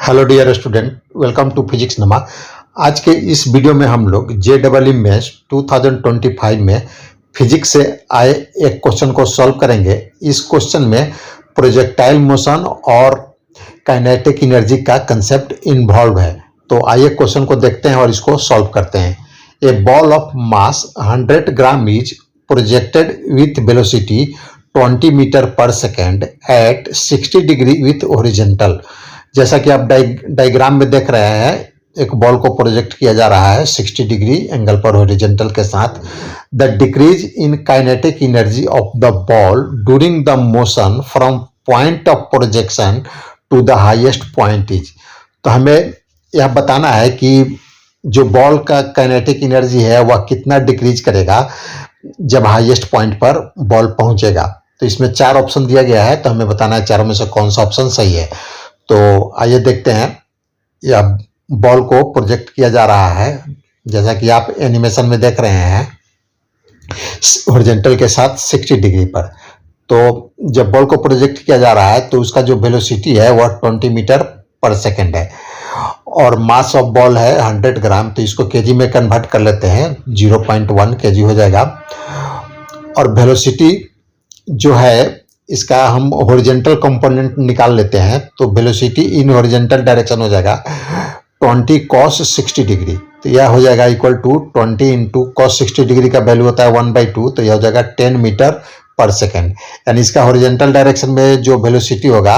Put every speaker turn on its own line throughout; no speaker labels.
Hello dear student, welcome to physics नमा। आज के इस वीडियो में हम लोग JEE मेंस 2025 में फिजिक्स से आए एक क्वेश्चन को सॉल्व करेंगे। इस क्वेश्चन में प्रोजेक्टाइल मोशन और काइनेटिक एनर्जी का कंसेप्ट इन्वॉल्व है। तो आइए क्वेश्चन को देखते हैं और इसको सॉल्व करते हैं। A ball of mass 100 gram is projected with velocity 20 metre पर second at 60 degree with horizontal. जैसा कि आप डायग्राम में देख रहे हैं, एक बॉल को प्रोजेक्ट किया जा रहा है 60 डिग्री एंगल पर हॉरिजॉन्टल के साथ। The decrease in kinetic energy of the ball during the motion from point of projection to the highest point is. तो हमें यह बताना है कि जो बॉल का काइनेटिक एनर्जी है वह कितना डिक्रीज करेगा जब हाईएस्ट पॉइंट पर बॉल पहुंचेगा। तो इसमें 4 ऑप्शन दिया गया है, तो हमें बताना है चारों में से कौन सा ऑप्शन सही है। तो आइए देखते हैं। यह बॉल को प्रोजेक्ट किया जा रहा है, जैसा कि आप एनिमेशन में देख रहे हैं, हॉरिजॉन्टल के साथ 60 डिग्री पर। तो जब बॉल को प्रोजेक्ट किया जा रहा है तो उसका जो वेलोसिटी है वह 20 मीटर पर सेकेंड है और मास ऑफ बॉल है 100 ग्राम। तो इसको केजी में कन्वर्ट कर लेते हैं, 0.1 केजी हो जाएगा। और वेलोसिटी जो है इसका हम हॉरिजॉन्टल कंपोनेंट निकाल लेते हैं, तो वेलोसिटी इन हॉरिजॉन्टल डायरेक्शन हो जाएगा 20 cos 60 डिग्री। तो यह हो जाएगा equal to 20 into cos 60 degree का वैल्यू होता है 1/2, तो यह हो जाएगा 10 मीटर पर सेकेंड। यानी इसका हॉरिजॉन्टल डायरेक्शन में जो वेलोसिटी होगा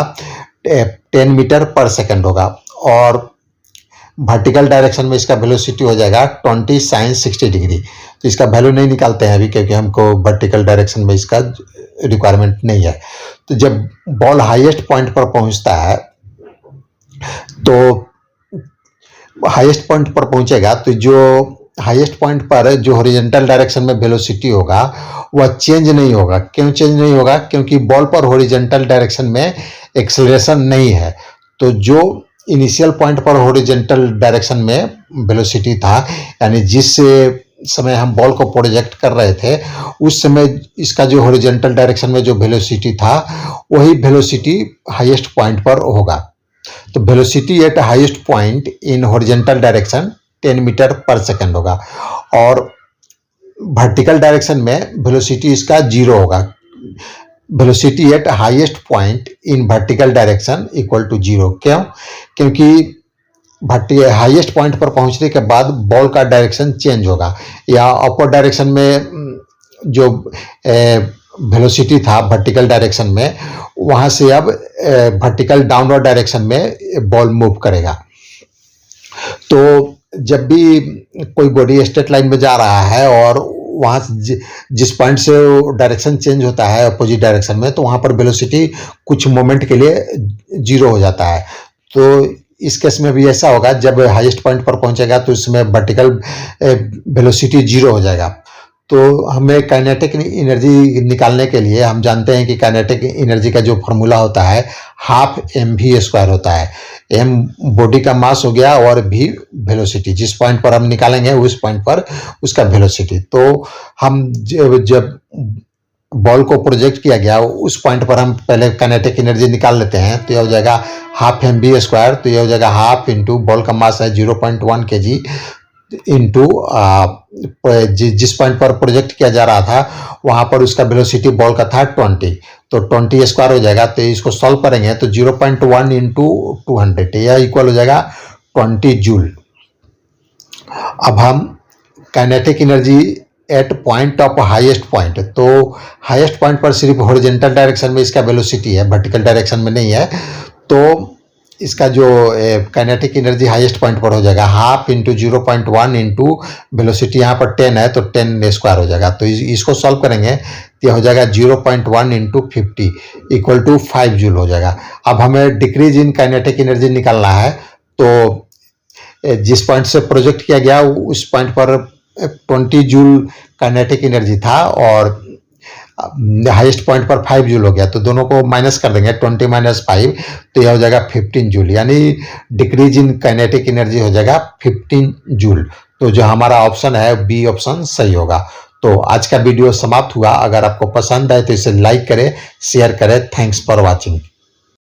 10 मीटर पर सेकेंड होगा और वर्टिकल डायरेक्शन में इसका वेलोसिटी हो जाएगा 20 sin 60 डिग्री। तो इसका वैल्यू नहीं निकालते हैं अभी, क्योंकि हमको वर्टिकल डायरेक्शन में इसका रिक्वायरमेंट नहीं है। तो जब बॉल हाईएस्ट पॉइंट पर पहुंचता है, तो हाईएस्ट पॉइंट पर पहुंचेगा तो जो हाईएस्ट पॉइंट पर जो हॉरिजॉन्टल डायरेक्शन में वेलोसिटी होगा वह चेंज नहीं होगा। क्यों चेंज नहीं होगा? क्योंकि बॉल पर हॉरिजॉन्टल डायरेक्शन में एक्सेलरेशन नहीं है। तो जो इनिशियल पॉइंट पर हॉरिजॉन्टल डायरेक्शन में वेलोसिटी था, यानी जिस समय हम बॉल को प्रोजेक्ट कर रहे थे उस समय इसका जो हॉरिजॉन्टल डायरेक्शन में जो वेलोसिटी था वही वेलोसिटी हाईएस्ट पॉइंट पर होगा। तो velocity at highest point in horizontal direction 10 metre पर सेकेंड होगा और वर्टिकल डायरेक्शन में वेलोसिटी इसका 0 होगा। Velocity at highest point in vertical direction equal to 0। क्यों? क्योंकि हाईएस्ट पॉइंट पर पहुंचने के बाद बॉल का डायरेक्शन चेंज होगा, या अपर डायरेक्शन में जो वेलोसिटी था वर्टिकल डायरेक्शन में, वहां से अब वर्टिकल डाउनवर्ड डायरेक्शन में बॉल मूव करेगा। तो जब भी कोई बॉडी स्ट्रेट लाइन में जा रहा है और वहाँ जिस पॉइंट से डायरेक्शन चेंज होता है अपोजिट डायरेक्शन में, तो वहाँ पर वेलोसिटी कुछ मोमेंट के लिए 0 हो जाता है। तो इस केस में भी ऐसा होगा, जब हाईएस्ट पॉइंट पर पहुंचेगा तो इसमें वर्टिकल वेलोसिटी 0 हो जाएगा। तो हमें काइनेटिक एनर्जी निकालने के लिए हम जानते हैं कि काइनेटिक एनर्जी का जो फॉर्मूला होता है 12 mv² होता है। m बॉडी का मास हो गया और v वेलोसिटी, जिस पॉइंट पर हम निकालेंगे उस पॉइंट पर उसका वेलोसिटी। तो हम जब बॉल को प्रोजेक्ट किया गया उस पॉइंट पर हम पहले काइनेटिक एनर्जी निकाल लेते हैं, तो यह हो जाएगा 12 mv²। तो यह हो जाएगा 12 इंटू बॉल का मास है 0.1 kg इंटू जिस पॉइंट पर प्रोजेक्ट किया जा रहा था वहां पर उसका वेलोसिटी बॉल का था 20, तो 20² हो जाएगा। तो इसको सॉल्व करेंगे तो 0.1 इंटू 200, यह इक्वल हो जाएगा 20 जूल। अब हम kinetic energy at point of highest point, तो हाईएस्ट पॉइंट पर सिर्फ हॉरिजॉन्टल डायरेक्शन में इसका वेलोसिटी है, वर्टिकल डायरेक्शन में नहीं है। तो इसका जो काइनेटिक एनर्जी हाईएस्ट पॉइंट पर हो जाएगा 12 इंटू 0.1 इंटू वेलोसिटी यहाँ पर 10 है तो 10² हो जाएगा। तो इसको सॉल्व करेंगे तो यह हो जाएगा 0.1 इंटू 50 इक्वल टू 5 जूल हो जाएगा। अब हमें डिक्रीज इन काइनेटिक एनर्जी निकालना है, तो जिस पॉइंट से प्रोजेक्ट किया गया उस पॉइंट पर 20 जूल काइनेटिक एनर्जी था और हाईएस्ट पॉइंट पर 5 जूल हो गया। तो दोनों को माइनस कर देंगे, 20 - 5, तो यह हो जाएगा 15 जूल। यानी डिक्रीज इन काइनेटिक एनर्जी हो जाएगा 15 जूल। तो जो हमारा ऑप्शन है बी ऑप्शन सही होगा। तो आज का वीडियो समाप्त हुआ। अगर आपको पसंद आए तो इसे लाइक करें, शेयर करें। Thanks for watching.